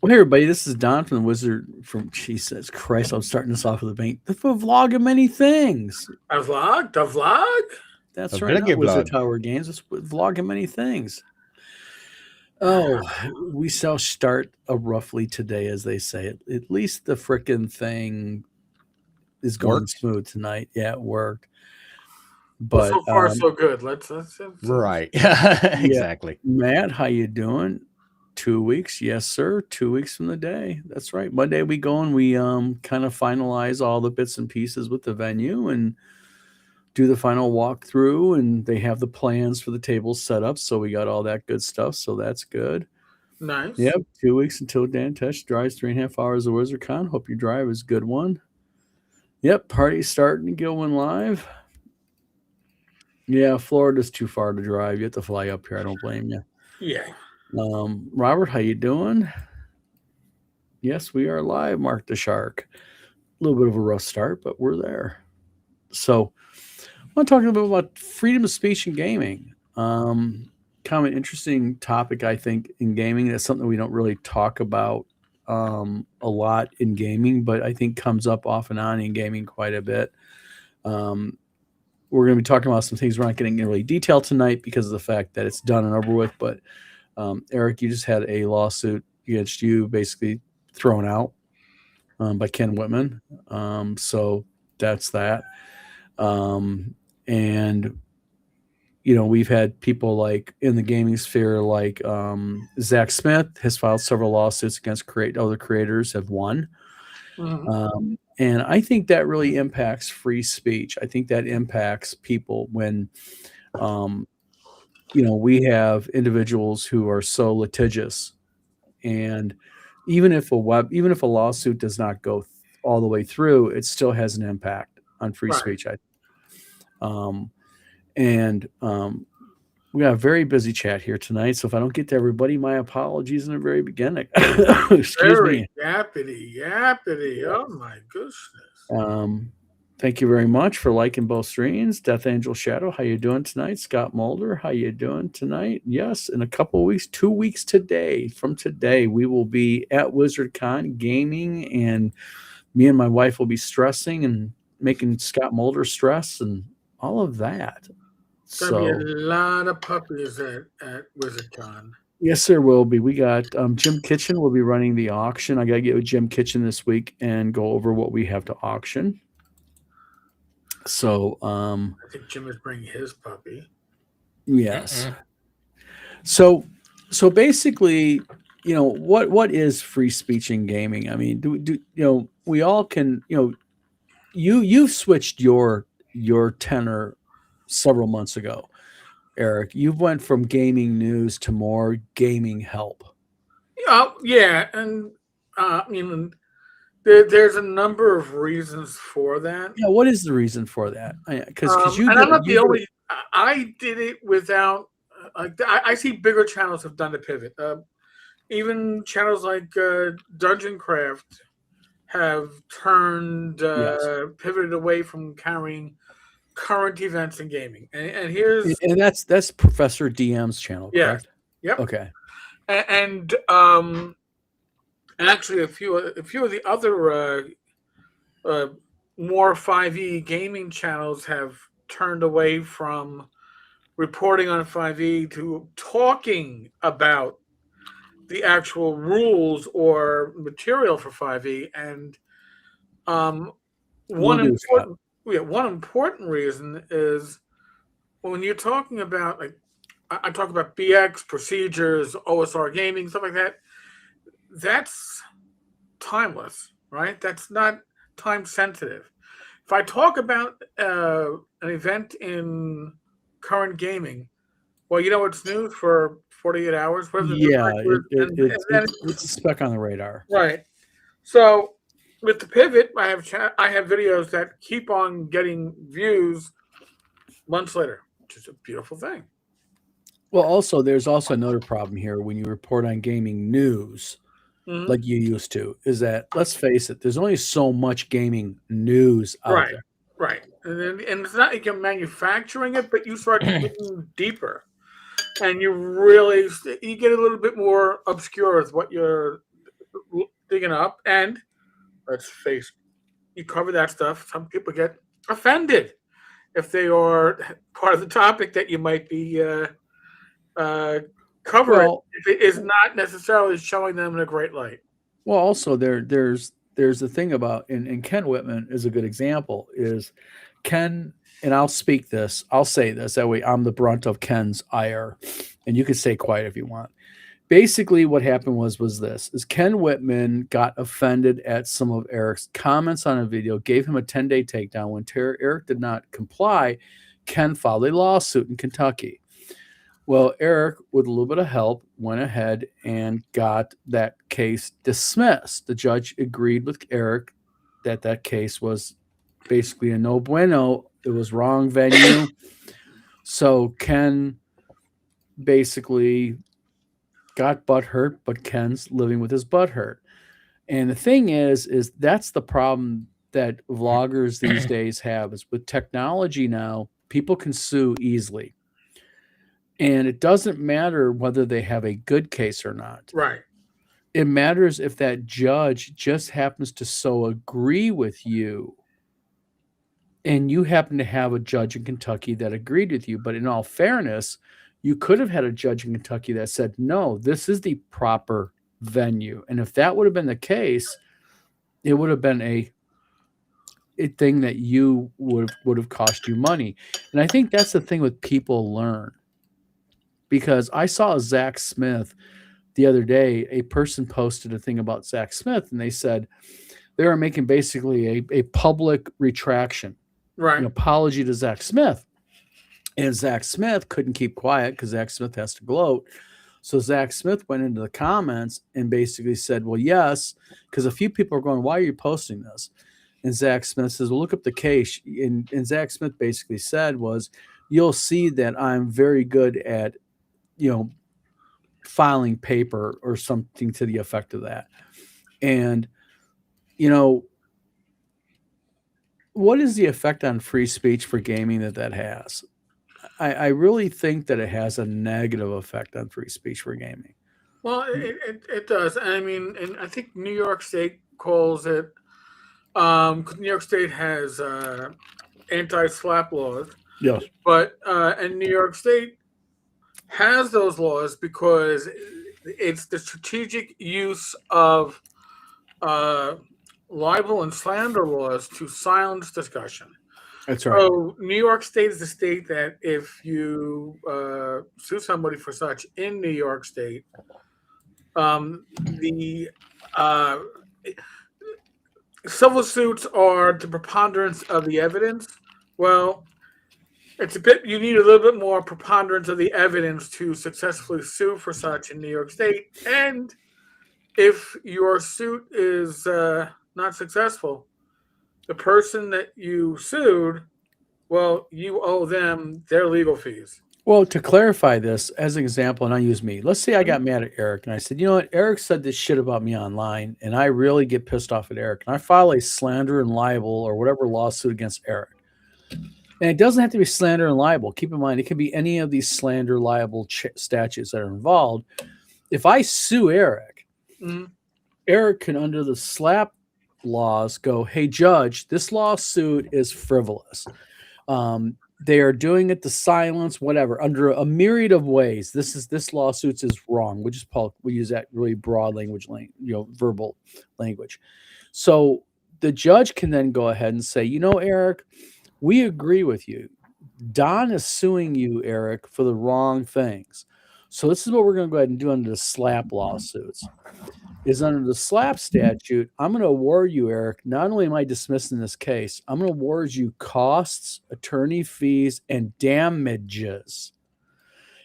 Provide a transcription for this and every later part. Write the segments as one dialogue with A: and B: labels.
A: Well, hey everybody, this is Don from the Wizard. From Jesus Christ, I'm starting this off with a bang. The vlog of many things.
B: A vlog? The vlog?
A: That's right. Not Wizard Tower Games. It's vlog of many things. Oh, we shall start roughly today, as they say. At least the frickin' thing is going smooth tonight. Yeah, it worked. But
B: so far, so good. Let's
C: right. Exactly.
A: Yeah. Matt, how you doing? 2 weeks, yes, sir. 2 weeks from the day. That's right. Monday we go and we kind of finalize all the bits and pieces with the venue and do the final walkthrough. And they have the plans for the tables set up, so we got all that good stuff. So that's good.
B: Nice.
A: Yep. 2 weeks until Dan Tesh drives 3.5 hours of WizardCon. Hope your drive is a good one. Yep. Party's starting to go in live. Yeah, Florida's too far to drive. You have to fly up here. I don't blame you.
B: Yeah.
A: Robert, how you doing? Yes, we are live, Mark the Shark. A little bit of a rough start, but we're there. So I want to talk a little bit about freedom of speech in gaming. Kind of an interesting topic, I think, in gaming. That's something we don't really talk about a lot in gaming, but I think comes up off and on in gaming quite a bit. We're going to be talking about some things we're not getting in really detail tonight because of the fact that it's done and over with, but Erik, you just had a lawsuit against you basically thrown out by Ken Whitman. So that's that. And, you know, we've had people like in the gaming sphere, like Zach Smith has filed several lawsuits against other creators, have won. Mm-hmm. And I think that really impacts free speech. I think that impacts people when you know, we have individuals who are so litigious, and even if a lawsuit does not go all the way through, it still has an impact on free speech. We got a very busy chat here tonight, so if I don't get to everybody, my apologies in the very beginning. Excuse me.
B: Yappity. Oh my goodness.
A: Thank you very much for liking both streams. Death Angel Shadow, how you doing tonight? Scott Mulder, how you doing tonight? Yes, in a couple of weeks, 2 weeks from today, we will be at WizardCon gaming, and me and my wife will be stressing and making Scott Mulder stress and all of that.
B: There'll be a lot of puppies at WizardCon.
A: Yes, there will be. We got Jim Kitchen will be running the auction. I got to get with Jim Kitchen this week and go over what we have to auction. So
B: I think Jim is bringing his puppy.
A: Yes. So basically, you know, what is free speech in gaming? I mean, do you know, we all can, you know, you've switched your tenor several months ago, Erik. You've went from gaming news to more gaming help.
B: Yeah, and I mean, there's a number of reasons for that.
A: Yeah, what is the reason for that? Because you
B: and I'm not the only. I did it without. I see bigger channels have done the pivot. Even channels like Dungeon Craft have turned pivoted away from carrying current events in gaming. And
A: that's Professor DM's channel, correct?
B: Yep.
A: Okay.
B: And actually, a few of the other more 5e gaming channels have turned away from reporting on 5e to talking about the actual rules or material for 5e. And one important reason is when you're talking about, like, I talk about BX, procedures, OSR gaming, stuff like that. That's timeless, right? That's not time sensitive. If I talk about an event in current gaming, well, you know, it's new for 48 hours.
A: It's a speck on the radar,
B: right? So with the pivot, I have videos that keep on getting views months later, which is a beautiful thing.
A: Well, also, there's also another problem here when you report on gaming news. Mm-hmm. Like you used to, is that, let's face it, there's only so much gaming news out there.
B: Right. And it's not like you're manufacturing it, but you start getting deeper. And you get a little bit more obscure with what you're digging up, and let's face it, you cover that stuff. Some people get offended if they are part of the topic that you might be covering.
A: Well,
B: If it is not necessarily showing them in a great light.
A: well, also there's the thing about, and Ken Whitman is a good example, is Ken, and I'll say this, that way I'm the brunt of Ken's ire, and you can stay quiet if you want. Basically what happened was this, is Ken Whitman got offended at some of Eric's comments on a video, gave him a 10-day takedown. When Eric did not comply, Ken filed a lawsuit in Kentucky. Well, Erik, with a little bit of help, went ahead and got that case dismissed. The judge agreed with Erik that that case was basically a no bueno. It was wrong venue. So Ken basically got butt hurt, but Ken's living with his butt hurt. And the thing is that's the problem that vloggers these days have, is with technology now, people can sue easily. And it doesn't matter whether they have a good case or not.
B: Right.
A: It matters if that judge just happens to so agree with you, and you happen to have a judge in Kentucky that agreed with you. But in all fairness, you could have had a judge in Kentucky that said, no, this is the proper venue. And if that would have been the case, it would have been a thing that you would have cost you money. And I think that's the thing with people learn. Because I saw Zach Smith the other day, a person posted a thing about Zach Smith, and they said they were making basically a public retraction,
B: Right.
A: an apology to Zach Smith. And Zach Smith couldn't keep quiet because Zach Smith has to gloat. So Zach Smith went into the comments and basically said, well, yes, because a few people are going, why are you posting this? And Zach Smith says, well, look up the case. And Zach Smith basically said was, you'll see that I'm very good at, filing paper or something to the effect of that. And, what is the effect on free speech for gaming that has? I really think that it has a negative effect on free speech for gaming.
B: Well, it does. I mean, and I think New York State calls it, because New York State has anti-slap laws.
A: Yes.
B: But and New York State has those laws because it's the strategic use of libel and slander laws to silence discussion.
A: That's right.
B: So New York State is the state that if you sue somebody for such in New York State, the civil suits are the preponderance of the evidence. Well, you need a little bit more preponderance of the evidence to successfully sue for such in New York State. And if your suit is not successful, the person that you sued, well, you owe them their legal fees.
A: Well, to clarify this, as an example, and I use me. Let's say I got mad at Erik and I said, you know what, Erik said this shit about me online, and I really get pissed off at Erik. And I file a slander and libel or whatever lawsuit against Erik. And it doesn't have to be slander and libel. Keep in mind, it can be any of these slander libel statutes that are involved. If I sue Erik, Erik can, under the slap laws, go, hey, judge, this lawsuit is frivolous. They are doing it to silence, whatever, under a myriad of ways. This lawsuit is wrong. We use that really broad language, verbal language. So the judge can then go ahead and say, Erik, we agree with you. Don is suing you, Erik, for the wrong things. So this is what we're going to go ahead and do under the slap lawsuits. Is under the slap statute, I'm going to award you, Erik, not only am I dismissing this case, I'm going to award you costs, attorney fees, and damages.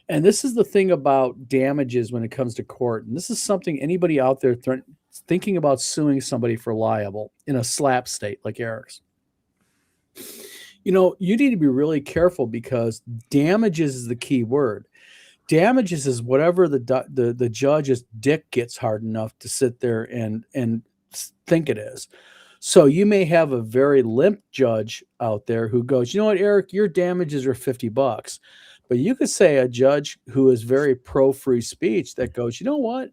A: And this is the thing about damages when it comes to court. And this is something anybody out there thinking about suing somebody for liable in a slap state like Erik's. You need to be really careful because damages is the key word. Damages is whatever the judge's dick gets hard enough to sit there and think it is. So you may have a very limp judge out there who goes, you know what, Erik, your damages are $50. But you could say a judge who is very pro free speech that goes, you know what,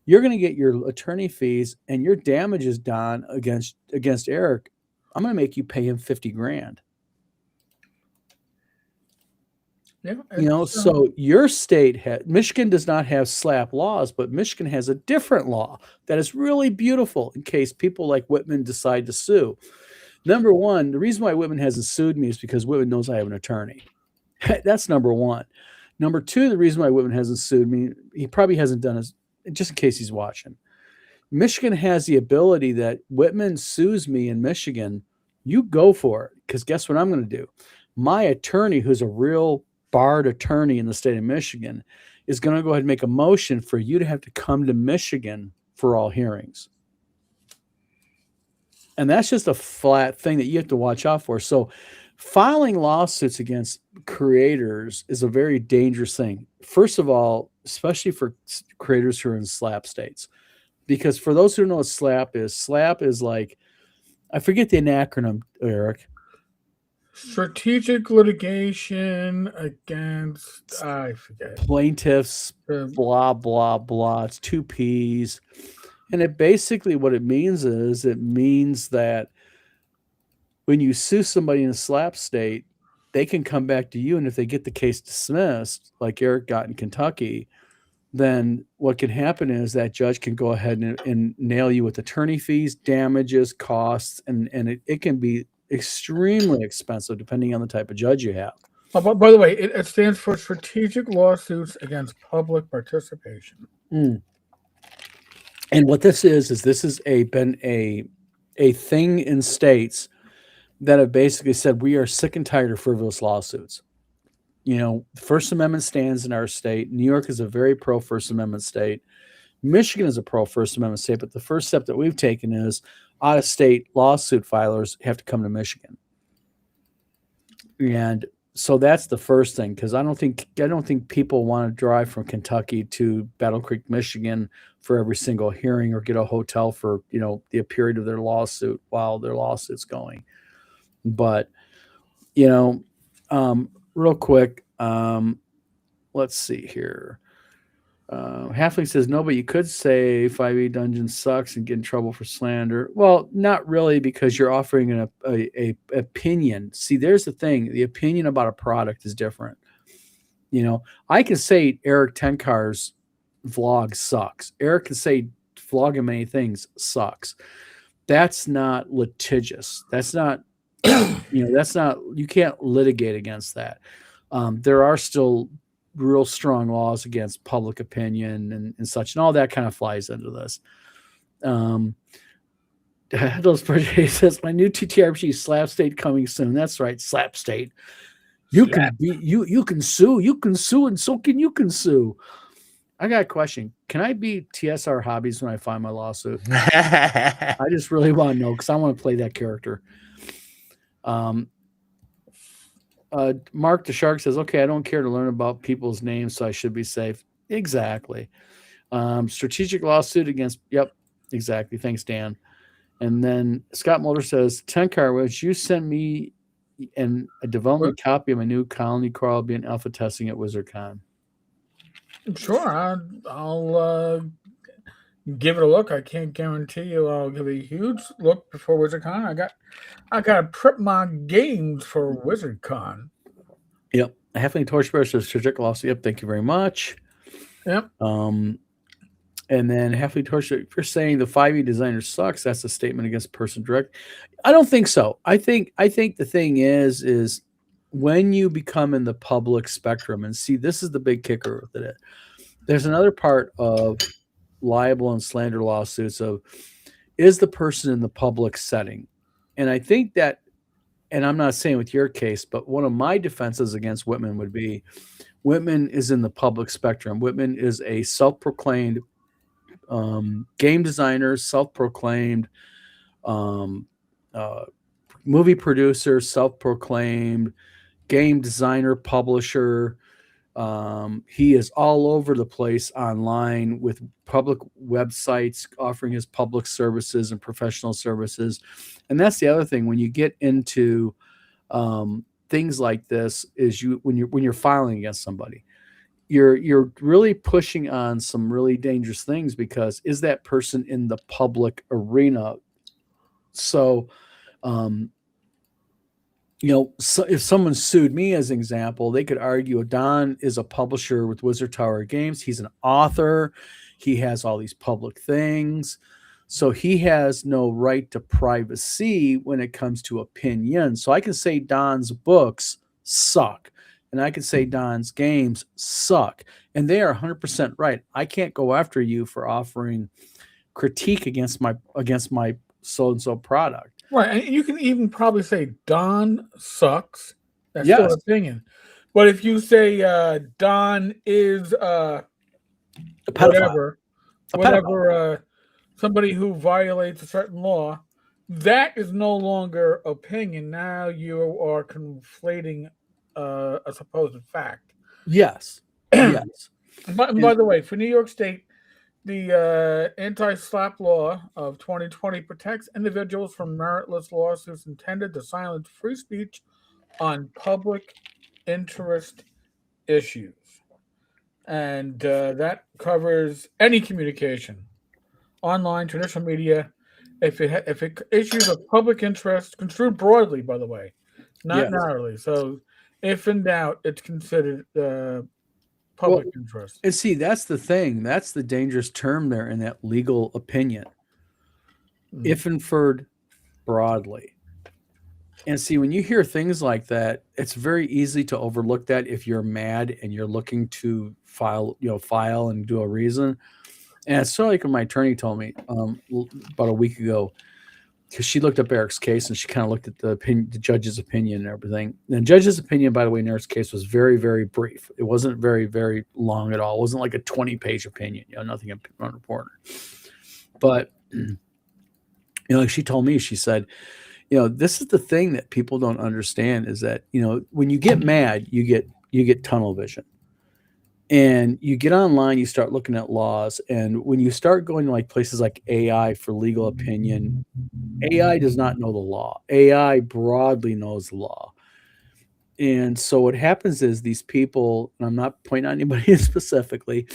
A: you're going to get your attorney fees and your damages done against Erik. I'm going to make you pay him $50,000.
B: Yeah,
A: So your state Michigan does not have SLAPP laws, but Michigan has a different law that is really beautiful in case people like Whitman decide to sue. Number one, the reason why Whitman hasn't sued me is because Whitman knows I have an attorney. That's number one. Number two, the reason why Whitman hasn't sued me, he probably hasn't done it, just in case he's watching. Michigan has the ability that Whitman sues me in Michigan, you go for it, because guess what I'm going to do? My attorney, who's a real barred attorney in the state of Michigan, is going to go ahead and make a motion for you to have to come to Michigan for all hearings. And that's just a flat thing that you have to watch out for. So filing lawsuits against creators is a very dangerous thing. First of all, especially for creators who are in SLAPP states. Because for those who don't know what SLAPP is like, I forget the acronym, Erik.
B: Strategic litigation against, I forget.
A: Plaintiffs, blah, blah, blah. It's 2 Ps. And it basically, what it means is, it means that when you sue somebody in a SLAPP state, they can come back to you. And if they get the case dismissed, like Erik got in Kentucky, then what can happen is that judge can go ahead and nail you with attorney fees, damages, costs, and it can be extremely expensive depending on the type of judge you have.
B: By the way, it stands for Strategic Lawsuits Against Public Participation.
A: And what this is this has been a thing in states that have basically said, we are sick and tired of frivolous lawsuits. The First Amendment stands in our state. New York is a very pro First Amendment state. Michigan is a pro First Amendment state, but the first step that we've taken is out-of-state lawsuit filers have to come to Michigan. And so that's the first thing, because I don't think people want to drive from Kentucky to Battle Creek, Michigan for every single hearing, or get a hotel for the period of their lawsuit while their lawsuit's going. But real quick, let's see here. Halfling says, no, but you could say 5e Dungeon sucks and get in trouble for slander. Well, not really, because you're offering an opinion. See, there's the thing. The opinion about a product is different. I can say Erik Tenkar's vlog sucks. Erik can say vlogging many things sucks. That's not litigious. That's not, you can't litigate against that. There are still real strong laws against public opinion and such, and all that kind of flies into this. Those projects says, my new TTRPG Slap State coming soon. That's right, Slap State. You can sue, and so can you can sue. I got a question. Can I be TSR Hobbies when I find my lawsuit? I just really want to know, because I want to play that character. Mark the Shark says, okay, I don't care to learn about people's names, so I should be safe. Exactly. Strategic lawsuit against, yep, exactly. Thanks, Dan. And then Scott Mulder says, Tenkar, would you send me a development copy of my new colony crawl? I'll be in alpha testing at WizardCon.
B: Sure, I'll give it a look. I can't guarantee you I'll give a huge look before WizardCon. I got to prep my games for WizardCon.
A: Yep. Halfling Torchbearer says strategic lawsuit. Yep. Thank you very much.
B: Yep.
A: And then Halfling Torchbearer, if you're saying the 5e designer sucks, that's a statement against Person Direct. I don't think so. I think the thing is when you become in the public spectrum, and see, this is the big kicker with it. There's another part of libel and slander lawsuits of, is the person in the public setting? And I think that, and I'm not saying with your case, but one of my defenses against Whitman would be, Whitman is in the public spectrum. Whitman is a self-proclaimed game designer, self-proclaimed movie producer, self-proclaimed game designer, publisher. He is all over the place online with public websites offering his public services and professional services. And that's the other thing when you get into things like this is when you're filing against somebody, you're really pushing on some really dangerous things, because is that person in the public arena? So, so if someone sued me, as an example, they could argue Don is a publisher with Wizard Tower Games. He's an author. He has all these public things. So he has no right to privacy when it comes to opinion. So I can say Don's books suck, and I can say Don's games suck, and they are 100% right. I can't go after you for offering critique against my so-and-so product.
B: Right, and you can even probably say Don sucks. That's
A: Yes.
B: still an opinion. But if you say Don is
A: A pedophile.
B: whatever, somebody who violates a certain law, that is no longer opinion. Now you are conflating a supposed fact.
A: Yes. Yes.
B: By the way, for New York State, the anti-SLAPP law of 2020 protects individuals from meritless lawsuits intended to silence free speech on public interest issues. And that covers any communication, online, traditional media, if it issues of public interest, construed broadly, by the way, not narrowly. So if in doubt, it's considered public interest.
A: And see, that's the thing. That's the dangerous term there in that legal opinion. If inferred broadly. And see, when you hear things like that, it's very easy to overlook that if you're mad and you're looking to file and do a reason. And it's sort of like when my attorney told me about a week ago, because she looked up Eric's case and she kind of looked at the judge's opinion and everything. And the judge's opinion, by the way, in Eric's case was very, very brief. It wasn't very, very long at all. It wasn't like a 20-page opinion, nothing on a reporter. But, like she told me, she said, this is the thing that people don't understand is that, when you get mad, you get tunnel vision. And you get online, you start looking at laws. And when you start going to like places like AI for legal opinion, AI does not know the law. AI broadly knows the law. And so what happens is these people, and I'm not pointing out anybody specifically,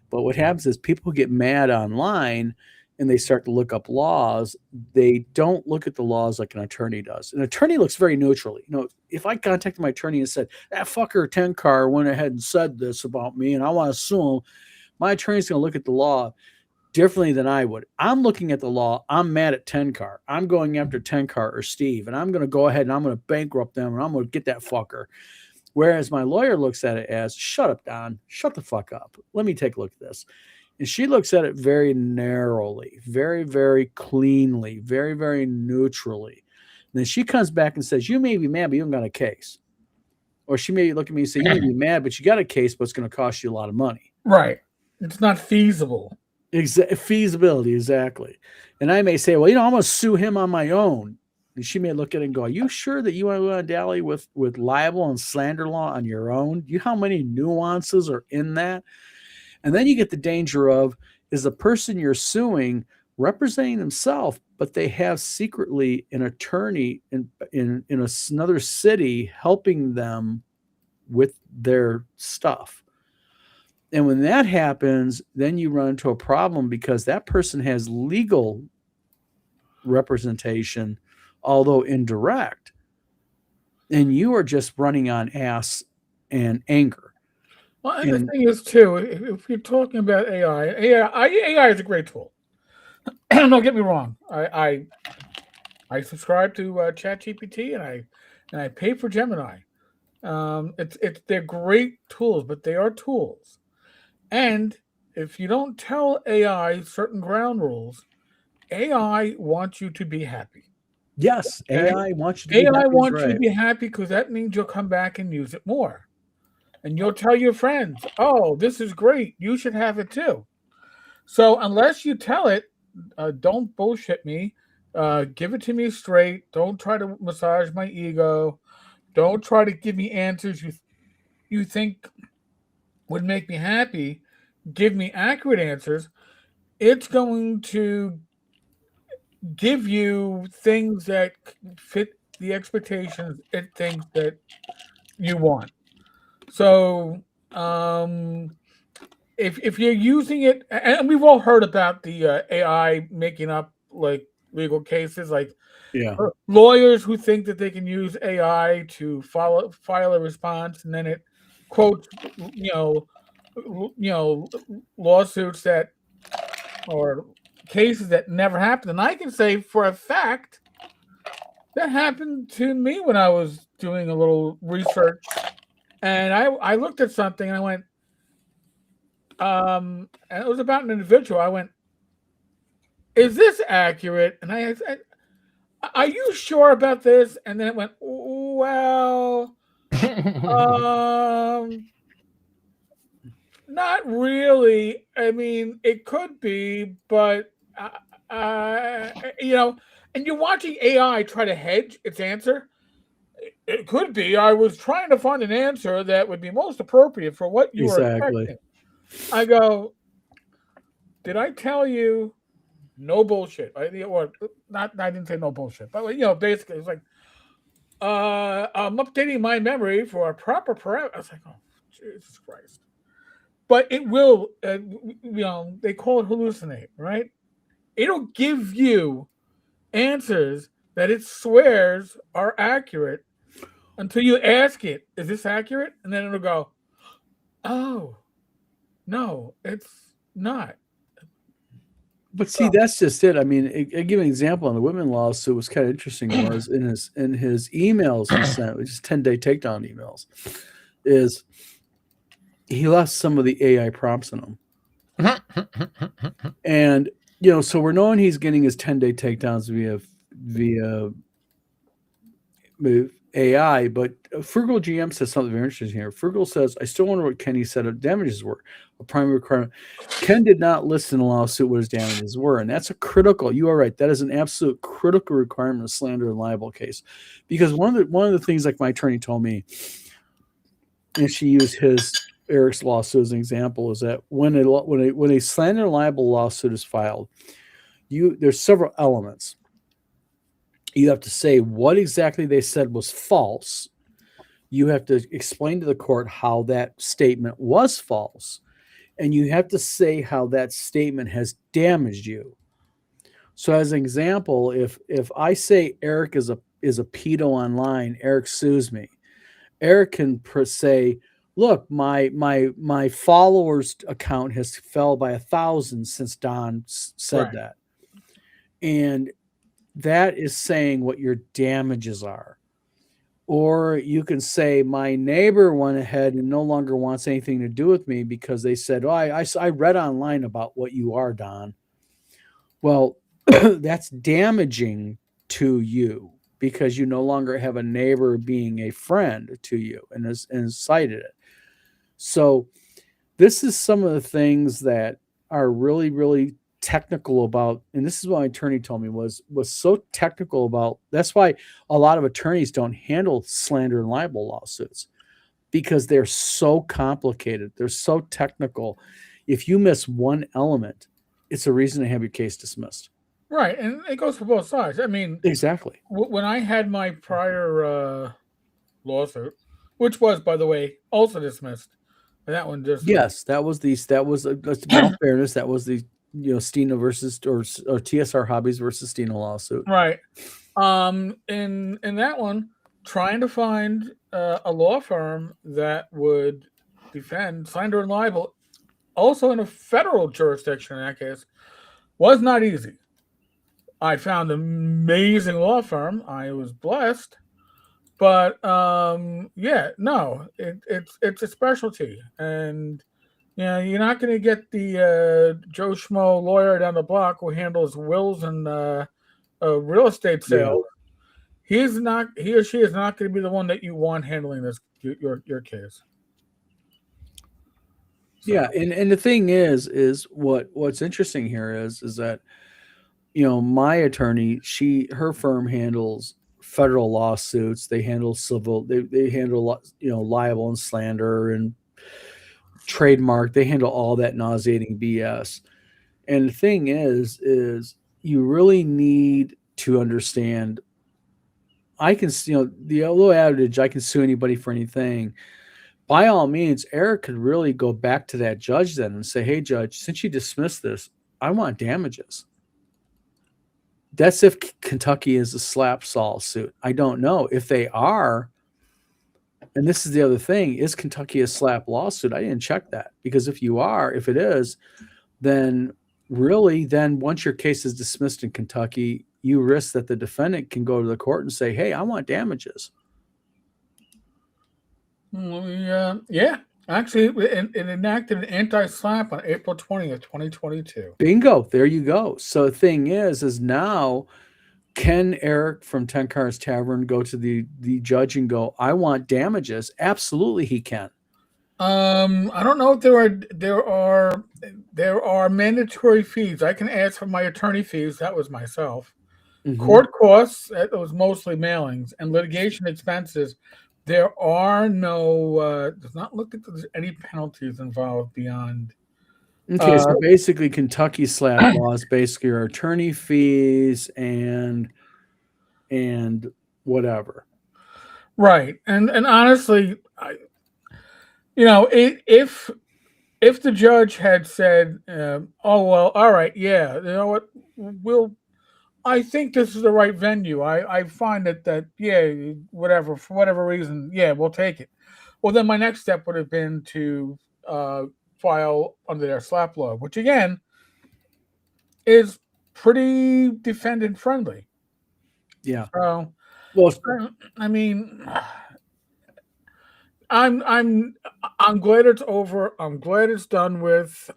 A: but what happens is people get mad online and they start to look up laws. They don't look at the laws like an attorney does. An attorney looks very neutrally. If I contacted my attorney and said, that fucker Tenkar went ahead and said this about me and I want to sue him, my attorney's going to look at the law differently than I would. I'm looking at the law. I'm mad at Tenkar. I'm going after Tenkar or Steve, and I'm going to go ahead and I'm going to bankrupt them and I'm going to get that fucker. Whereas my lawyer looks at it as, shut up, Don. Shut the fuck up. Let me take a look at this. And she looks at it very narrowly, very, very cleanly, very, very neutrally. And then she comes back and says, you may be mad, but you haven't got a case. Or she may look at me and say, you may be mad, but you got a case, but it's going to cost you a lot of money.
B: Right. It's not feasible.
A: Feasibility, exactly. And I may say, well, I'm going to sue him on my own. And she may look at it and go, are you sure that you want to dally with libel and slander law on your own? Do you know how many nuances are in that? And then you get the danger of, is the person you're suing representing themselves, but they have secretly an attorney in another city helping them with their stuff. And when that happens, then you run into a problem because that person has legal representation, although indirect, and you are just running on ass and anger.
B: Well, and the thing is, too, if you're talking about AI is a great tool. Don't get me wrong. I subscribe to ChatGPT and I pay for Gemini. They're great tools, but they are tools. And if you don't tell AI certain ground rules, AI wants you to be happy.
A: Yes,
B: okay?
A: AI wants you to be happy.
B: AI wants you to be happy because that means you'll come back and use it more. And you'll tell your friends, oh, this is great. You should have it too. So unless you tell it, don't bullshit me. Give it to me straight. Don't try to massage my ego. Don't try to give me answers you think would make me happy. Give me accurate answers. It's going to give you things that fit the expectations it thinks that you want. So if you're using it, and we've all heard about the AI making up like legal cases, like
A: Yeah.
B: lawyers who think that they can use AI to file a response, and then it quotes, lawsuits that or cases that never happened. And I can say for a fact that happened to me when I was doing a little research, and I looked at something and I went, and it was about an individual. I went, "Is this accurate?" And I said, "Are you sure about this?" And then it went, "Well, not really. I mean, it could be, but and you're watching AI try to hedge its answer. It could be. I was trying to find an answer that would be most appropriate for what you were
A: Exactly.
B: expecting." I go, "Did I tell you no bullshit?" Or not? I didn't say no bullshit, but basically, it's like, I'm updating my memory for a proper parameter. I was like, "Oh, Jesus Christ!" But it will, they call it hallucinate, right? It'll give you answers that it swears are accurate until you ask it, "Is this accurate?" And then it'll go, "Oh, no, it's not."
A: But see, that's just it. I mean, I give an example on the women lawsuit. Was kind of interesting. Was in his emails he sent, which is 10-day takedown emails, is he left some of the AI prompts in them, and so we're knowing he's getting his 10-day takedowns via AI. But Frugal GM says something very interesting here. Frugal says, "I still wonder what Kenny said of damages were. A primary requirement. Ken did not list in the lawsuit what his damages were, and that's a critical. You are right. That is an absolute critical requirement of slander and libel case, because one of the things, like my attorney told me, and she used Eric's lawsuit as an example, is that when a slander and libel lawsuit is filed, there's several elements. You have to say what exactly they said was false. You have to explain to the court how that statement was false. And you have to say how that statement has damaged you. So as an example, if I say Erik is a pedo online, Erik sues me. Erik can say, "Look, my followers account has fell by 1,000 since Don said
B: Right.
A: that." And that is saying what your damages are. Or you can say, "My neighbor went ahead and no longer wants anything to do with me because they said, I read online about what you are, Don." Well, that's damaging to you because you no longer have a neighbor being a friend to you and cited it. So this is some of the things that are really, really technical about, and this is what my attorney told me was so technical about. That's why a lot of attorneys don't handle slander and libel lawsuits, because they're so complicated. They're so technical. If you miss one element, it's a reason to have your case dismissed.
B: Right, and it goes for both sides. I mean,
A: Exactly.
B: when I had my prior lawsuit, which was, by the way, also dismissed, and that one just
A: that was about fairness. That was the Stina versus or TSR Hobbies versus Stina lawsuit.
B: right. In that one, trying to find a law firm that would defend slander and libel, also in a federal jurisdiction in that case, was not easy. I found an amazing law firm. I was blessed, but it's a specialty, and you're not going to get the Joe Schmo lawyer down the block who handles wills and real estate sales. He or she is not going to be the one that you want handling your case. So.
A: Yeah, and the thing is what's interesting here is that my attorney, her firm handles federal lawsuits. They handle civil. They handle libel and slander and trademark. They handle all that nauseating BS. And the thing is you really need to understand. I can the little adage, I can sue anybody for anything. by all means, Erik could really go back to that judge then and say, hey, judge, since you dismissed this, I want damages. That's if Kentucky is a slap lawsuit. I don't know. If they are, and this is the other thing, is Kentucky a slap lawsuit? I didn't check that, because if it is, then really, then once your case is dismissed in Kentucky, you risk that the defendant can go to the court and say, hey, I want damages.
B: Yeah. Actually, it enacted an anti-slap on April 20th, 2022.
A: Bingo. There you go. So the thing is now, can Erik from Tenkar's Tavern go to the judge and go, I want damages? Absolutely he can.
B: I don't know if there are mandatory fees. I can ask for my attorney fees. That was myself.
A: Mm-hmm.
B: Court costs, that was mostly mailings, and litigation expenses. There are no, does not look at there's any penalties involved beyond.
A: Okay, so basically Kentucky slap laws basically are attorney fees and whatever.
B: Right. And honestly, if the judge had said, oh, well, all right, yeah, you know what, I think this is the right venue. I find that yeah, whatever, for whatever reason, yeah, we'll take it. Well, then my next step would have been to file under their slap law, which again is pretty defendant friendly.
A: Yeah.
B: So,
A: well,
B: I mean, I'm glad it's over. I'm glad it's done with.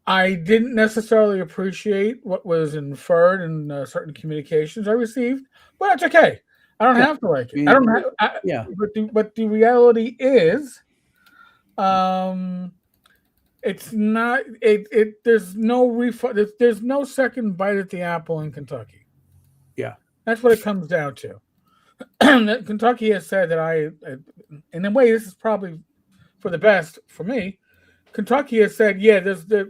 B: I didn't necessarily appreciate what was inferred in certain communications I received, but that's okay. I don't have to like it. I don't have.
A: Yeah.
B: But the reality is, it's not. There's no refund. There's no second bite at the apple in Kentucky.
A: Yeah,
B: that's what it comes down to. Kentucky has said that in a way, this is probably for the best for me. Kentucky has said, yeah,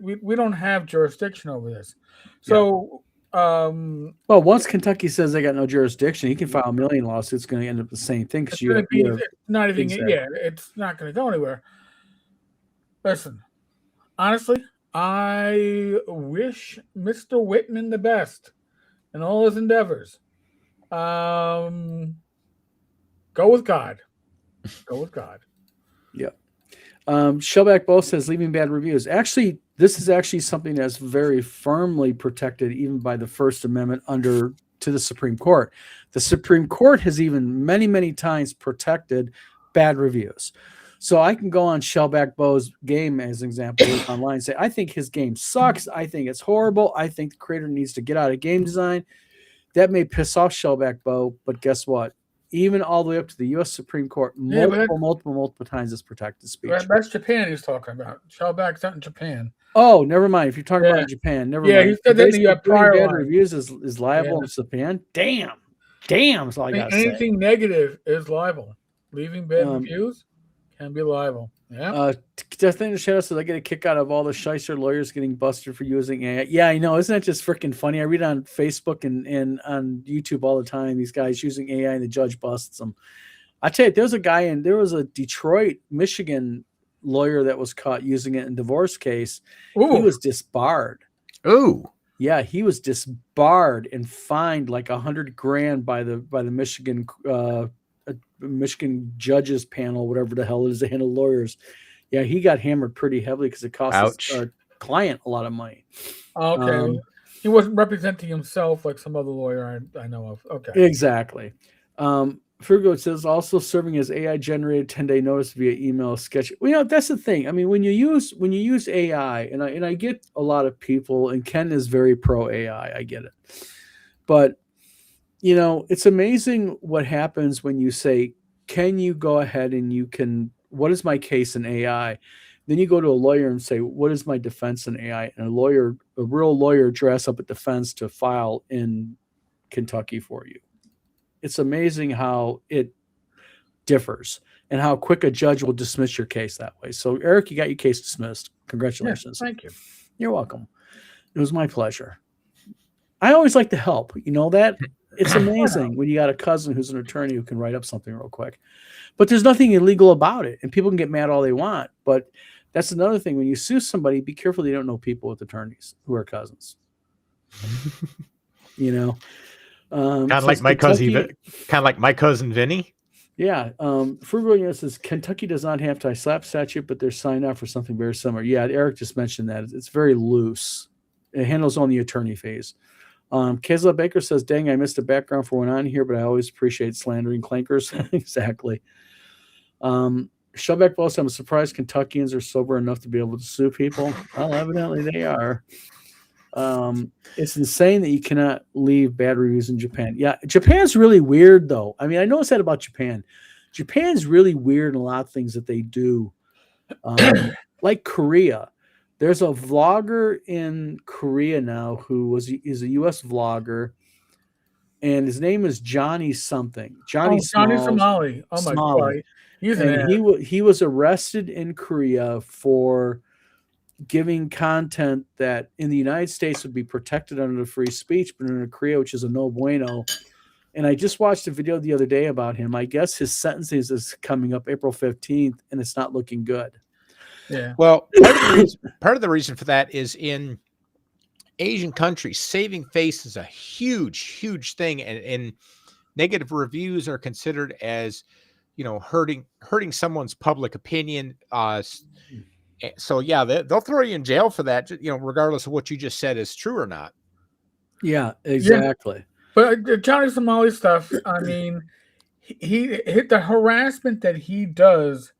B: we don't have jurisdiction over this. So,
A: well, once Kentucky says they got no jurisdiction, he can file a million lawsuits. It's going to end up the same thing.
B: It's not even, it's not going to go anywhere. Listen, honestly, I wish Mr. Whitman the best in all his endeavors. Go with God. Go with God.
A: Yep. Shellback Bo says leaving bad reviews. Actually, this is actually something that's very firmly protected even by the First Amendment to the Supreme Court. The Supreme Court has even many, many times protected bad reviews. So I can go on Shellback Bo's game as an example online and say, I think his game sucks. I think it's horrible. I think the creator needs to get out of game design. That may piss off Shellback Bo, but guess what? Even all the way up to the U.S. Supreme Court, multiple times it's protected speech.
B: That's Japan he's talking about. Shellback's out in Japan.
A: Oh, never mind. If you're talking about Japan, never mind.
B: He said that you have prior
A: bad reviews is liable in Japan. Damn. That's all I got to say.
B: Anything negative is liable. Leaving bad reviews can be liable. Yeah.
A: Definitely shout out, so I get a kick out of all the shyster lawyers getting busted for using AI. Yeah, I know. Isn't that just freaking funny? I read on Facebook and on YouTube all the time, these guys using AI and the judge busts them. I tell you, there was a Detroit, Michigan lawyer that was caught using it in a divorce case. Ooh. He was disbarred.
C: Oh.
A: Yeah, he was disbarred and fined like $100,000 by the Michigan Michigan judges panel, whatever the hell it is, they handle lawyers. Yeah, he got hammered pretty heavily because it cost his client a lot of money.
B: Okay. He wasn't representing himself like some other lawyer I know of. Okay.
A: Exactly. Frugo says also serving as AI generated 10-day notice via email sketch. Well, that's the thing. I mean, when you use AI, and I get a lot of people, and Ken is very pro AI. I get it. But it's amazing what happens when you say, can you go ahead and what is my case in AI? Then you go to a lawyer and say, what is my defense in AI? And a real lawyer dress up a defense to file in Kentucky for you. It's amazing how it differs and how quick a judge will dismiss your case that way. So, Erik, you got your case dismissed. Congratulations.
B: Yes, thank you.
A: You're welcome. It was my pleasure. I always like to help. You know that? It's amazing when you got a cousin who's an attorney who can write up something real quick. But there's nothing illegal about it, and people can get mad all they want. But that's another thing. When you sue somebody, be careful you don't know people with attorneys who are cousins. You know,
C: kind of like my cousin Vinny.
A: Yeah, Frugal says Kentucky does not have anti-slap statute, but they're signed off for something very similar. Yeah, Eric just mentioned that it's very loose. It handles only attorney fees. Kezla Baker says, "Dang, I missed a background for one on here, but I always appreciate slandering clankers." Exactly. Showback Boss, I'm surprised Kentuckians are sober enough to be able to sue people. Well, evidently they are. It's insane that you cannot leave bad reviews in Japan. Yeah, Japan's really weird, though. I mean, I noticed that about Japan. Japan's really weird in a lot of things that they do. Like Korea. There's a vlogger in Korea now who is a U.S. vlogger, and his name is Johnny something. Johnny
B: Somali. Oh my God.
A: He was arrested in Korea for giving content that in the United States would be protected under the free speech, but in Korea, which is a no bueno. And I just watched a video the other day about him. I guess his sentencing is coming up April 15th, and it's not looking good.
D: Yeah. Well, part of the reason for that is in Asian countries, saving face is a huge, huge thing, and negative reviews are considered as, hurting someone's public opinion. So yeah, they'll throw you in jail for that, regardless of what you just said is true or not.
A: Yeah, exactly.
B: Yeah. But Johnny Somali stuff, I mean, he hit the harassment that he does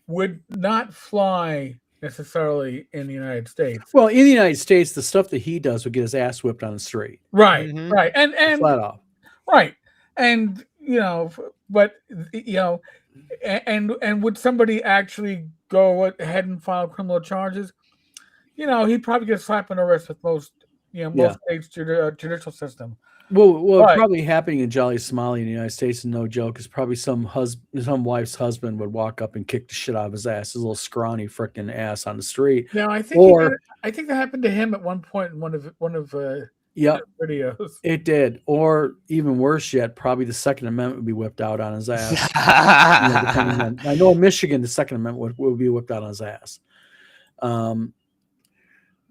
B: would not fly necessarily in the United States.
A: Well, in the United States, the stuff that he does would get his ass whipped on the street.
B: Right, right. And
A: flat off.
B: Right. And, but, and would somebody actually go ahead and file criminal charges? He'd probably get slapped on the wrist with most states' judicial system.
A: Well, probably happening in Jolly Somali in the United States, and no joke, is probably some wife's husband would walk up and kick the shit out of his ass, his little scrawny freaking ass on the street.
B: No, I think that happened to him at one point in one of videos.
A: It did, or even worse yet, probably the Second Amendment would be whipped out on his ass. I know in Michigan, the Second Amendment would be whipped out on his ass.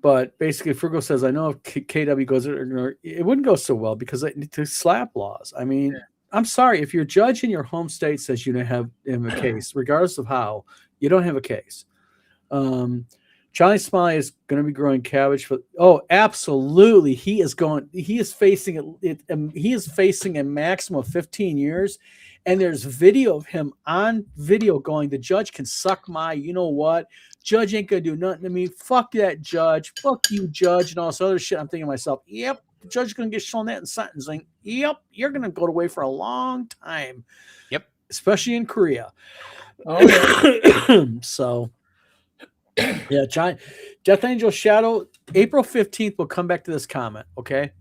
A: But basically, Frugal says, I know if KW goes, it wouldn't go so well because to slap laws. I mean, I'm sorry. If your judge in your home state says you don't have a case, regardless of how, you don't have a case. Johnny Smiley is going to be growing cabbage for. Oh, absolutely. He is facing a maximum of 15 years. And there's video of him on video going, the judge can suck my, you know what? Judge ain't going to do nothing to me. Fuck that judge. Fuck you, judge, and all this other shit. I'm thinking to myself, yep, the judge is going to get shown that in sentencing. Yep, you're going to go away for a long time.
D: Yep.
A: Especially in Korea.
B: Oh, yeah.
A: So, yeah, Death Angel Shadow, April 15th, we'll come back to this comment, okay?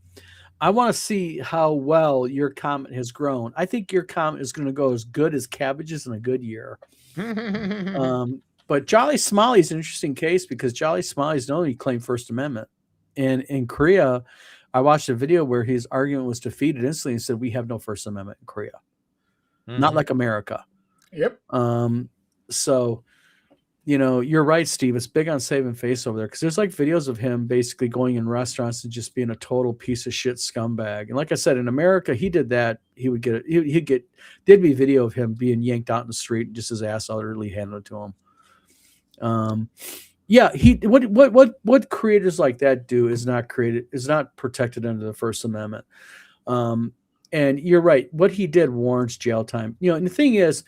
A: I want to see how well your comment has grown. I think your comment is going to go as good as cabbages in a good year. But Jolly Smiley is an interesting case because Jolly Smiley's not only claimed First Amendment. And in Korea, I watched a video where his argument was defeated instantly and said, we have no First Amendment in Korea. Not like America.
B: Yep.
A: So, you're right, Steve. It's big on saving face over there because there's like videos of him basically going in restaurants and just being a total piece of shit scumbag. And like I said, in America, he did that. He would there'd be video of him being yanked out in the street and just his ass utterly handed to him. What creators like that do is not protected under the First Amendment. And you're right. What he did warrants jail time. And the thing is,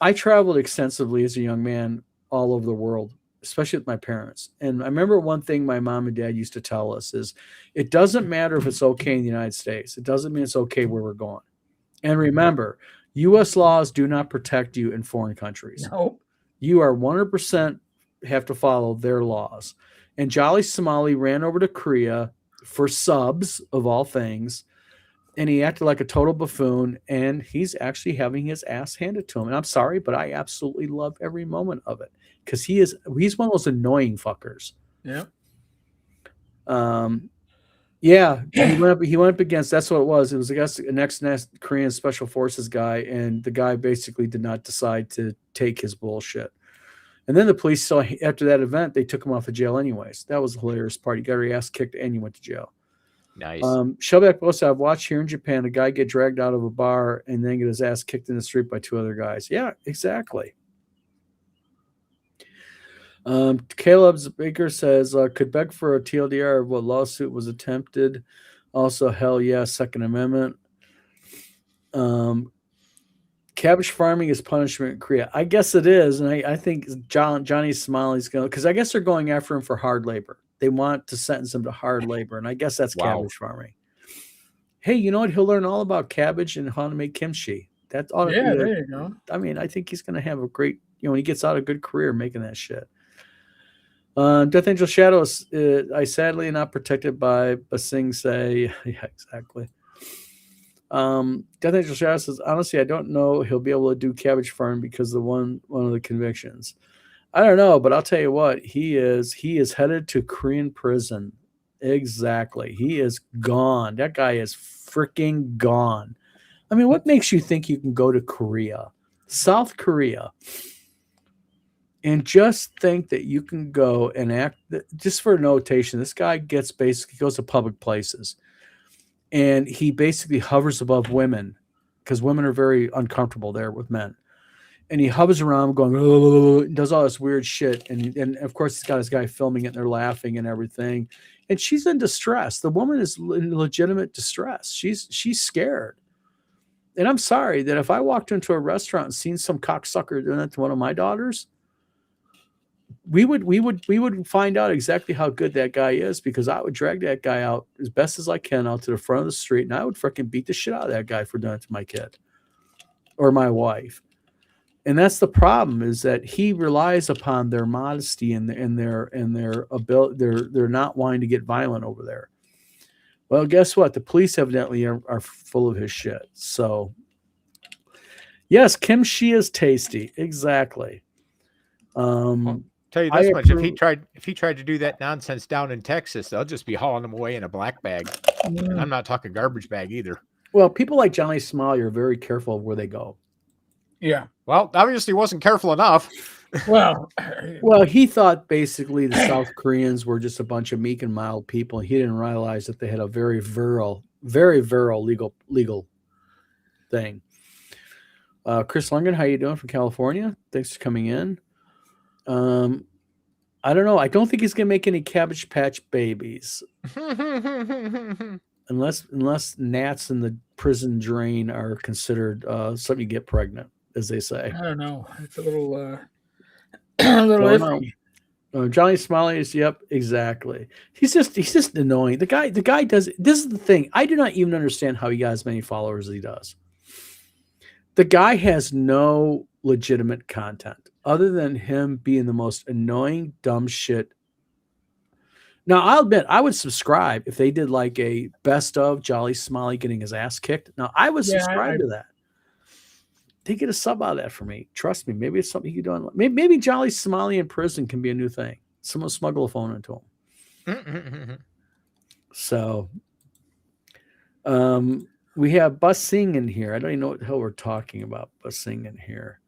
A: I traveled extensively as a young man all over the world, especially with my parents. And I remember one thing my mom and dad used to tell us is it doesn't matter if it's okay in the United States. It doesn't mean it's okay where we're going. And remember, U.S. laws do not protect you in foreign countries.
B: No.
A: You are 100% have to follow their laws. And Jolly Somali ran over to Korea for subs of all things. And he acted like a total buffoon, and he's actually having his ass handed to him. And I'm sorry, but I absolutely love every moment of it because he's one of those annoying fuckers.
B: Yeah.
A: Yeah, he went up against. That's what it was. It was an ex Korean Special Forces guy, and the guy basically did not decide to take his bullshit. And then the police saw after that event, they took him off of jail anyways. That was the hilarious part. He got her ass kicked and he went to jail.
D: Nice.
A: Shellback Bosa, I've watched here in Japan a guy get dragged out of a bar and then get his ass kicked in the street by 2 other guys. Yeah, exactly. Caleb Baker says, could beg for a TLDR of what lawsuit was attempted. Also, hell yeah, Second Amendment. Cabbage farming is punishment in Korea. I guess it is, and I think Johnny Smiley's going to, because I guess they're going after him for hard labor. They want to sentence him to hard labor, and I guess that's cabbage farming. Hey, you know what? He'll learn all about cabbage and how to make kimchi. That's all.
B: Yeah, there you go.
A: I mean, I think he's going to have a great, when he gets out, a good career making that shit. Death Angel Shadows, I sadly am not protected by Basing say. Yeah, exactly. Death Angel Shadows says, honestly, I don't know he'll be able to do cabbage farm because of one of the convictions. I don't know, but I'll tell you what, he is headed to Korean prison. Exactly. He is gone. That guy is freaking gone. I mean, what makes you think you can go to Korea, South Korea, and just think that you can go and act, just for notation, this guy goes to public places and he basically hovers above women because women are very uncomfortable there with men. And he hovers around going, does all this weird shit. And of course, he's got his guy filming it and they're laughing and everything. And she's in distress. The woman is in legitimate distress. She's scared. And I'm sorry that if I walked into a restaurant and seen some cocksucker doing that to one of my daughters, we would find out exactly how good that guy is, because I would drag that guy out as best as I can out to the front of the street, and I would freaking beat the shit out of that guy for doing it to my kid or my wife. And that's the problem, is that he relies upon their modesty and their ability. They're not wanting to get violent over there. Well, guess what? The police evidently are full of his shit. So, yes, kimchi is tasty. Exactly.
D: Tell you this much: if he tried to do that nonsense down in Texas, they'll just be hauling him away in a black bag. And I'm not talking garbage bag either.
A: Well, people like Johnny Smiley are very careful of where they go.
B: Yeah.
D: Well, obviously wasn't careful enough.
B: Well,
A: he thought basically the South Koreans were just a bunch of meek and mild people. He didn't realize that they had a very virile legal thing. Chris Lundgren, how you doing from California? Thanks for coming in. I don't know. I don't think he's gonna make any Cabbage Patch babies, unless gnats in the prison drain are considered something you get pregnant, as they say.
B: I don't know. It's a little iffy.
A: Johnny Smiley is, yep, exactly. He's just annoying. The guy does. This is the thing. I do not even understand how he got as many followers as he does. The guy has no legitimate content other than him being the most annoying, dumb shit. Now, I'll admit, I would subscribe if they did like a best of Jolly Smiley getting his ass kicked. Now, I would subscribe to that. They get a sub out of that for me. Trust me. Maybe it's something you do. Maybe Jolly Smiley in prison can be a new thing. Someone smuggle a phone into him. So, we have Busing in here. I don't even know what the hell we're talking about. Busing in here.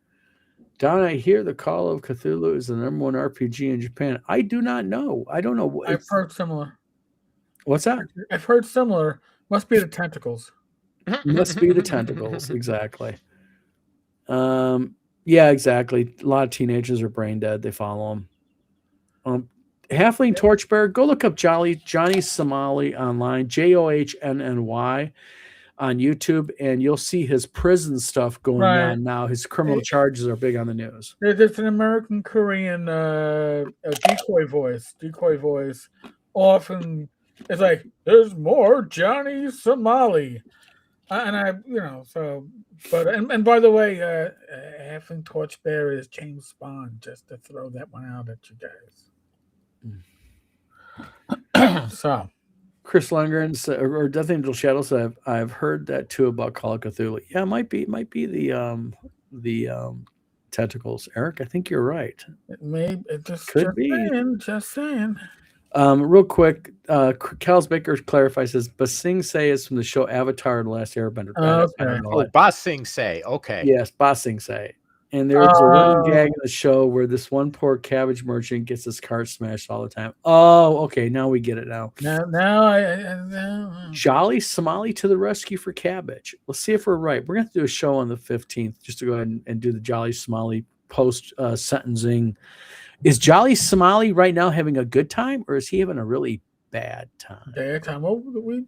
A: Don, I hear the Call of Cthulhu is the #1 RPG in Japan. I do not know. I don't know.
B: I've heard similar.
A: What's that?
B: I've heard similar. Must be the tentacles.
A: Must be the tentacles. Exactly. Yeah, exactly. A lot of teenagers are brain dead. They follow them. Halfling Torchbearer, go look up Johnny Somali online, JOHNNY on YouTube, and you'll see his prison stuff going on now. His criminal charges are big on the news.
B: There's an American Korean decoy voice. Often it's like, there's more Johnny Somali. And by the way, Halfling Torchbearer is James Bond, just to throw that one out at you guys. So, Chris Lundgren or Death Angel Shadows, I've heard that too about Call of Cthulhu. Yeah, it might be the tentacles. Eric, I think you're right. It may. It
A: could be.
B: Just saying.
A: Real quick, Kels Baker clarifies, says Basing Say is from the show Avatar and the Last Airbender. I don't know
D: Oh,
A: it.
D: Ba Sing Se. Okay.
A: Yes, Basing Say. And there's a running gag in the show where this one poor cabbage merchant gets his cart smashed all the time. Oh, okay. Now we get it now.
B: Now
A: Jolly Somali to the rescue for cabbage. Let's see if we're right. We're going to do a show on the 15th just to go ahead and do the Jolly Somali post sentencing. Is Jolly Somali right now having a good time, or is he having a really bad time?
B: Bad time. Well,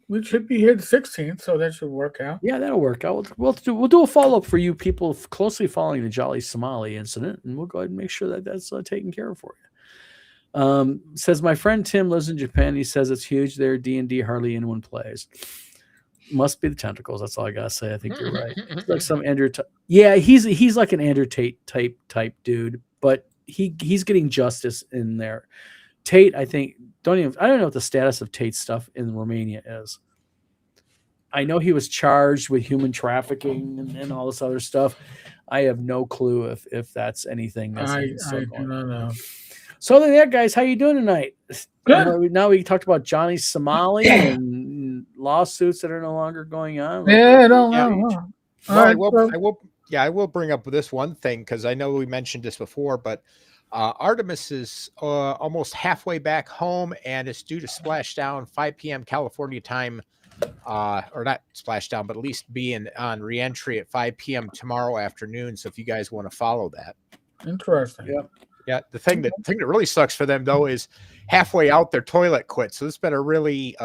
B: we should be here the 16th, so that should work out.
A: Yeah, that'll work out. We'll do a follow up for you people closely following the Jolly Somali incident, and we'll go ahead and make sure that that's taken care of for you. Says my friend Tim lives in Japan. He says it's huge there. D&D hardly anyone plays. Must be the tentacles. That's all I gotta say. I think you're right. It's like some Andrew. Yeah, he's like an Andrew Tate type dude, but he's getting justice in there. Tate, I think, I don't know what the status of Tate's stuff in Romania is. I know he was charged with human trafficking and all this other stuff. I have no clue if that's anything.
B: I do not know.
A: So other than that, guys, how you doing tonight?
B: Good.
A: Now we talked about Johnny Somali and lawsuits that are no longer going on.
B: Yeah, I don't know.
D: Well, I will bring up this one thing because I know we mentioned this before, but Artemis is almost halfway back home and it's due to splash down 5 p.m. California time, or not splash down, but at least be on reentry at 5 p.m. tomorrow afternoon. So if you guys want to follow that.
B: Interesting.
D: Yeah. The thing that really sucks for them though is halfway out their toilet quit. So this been a really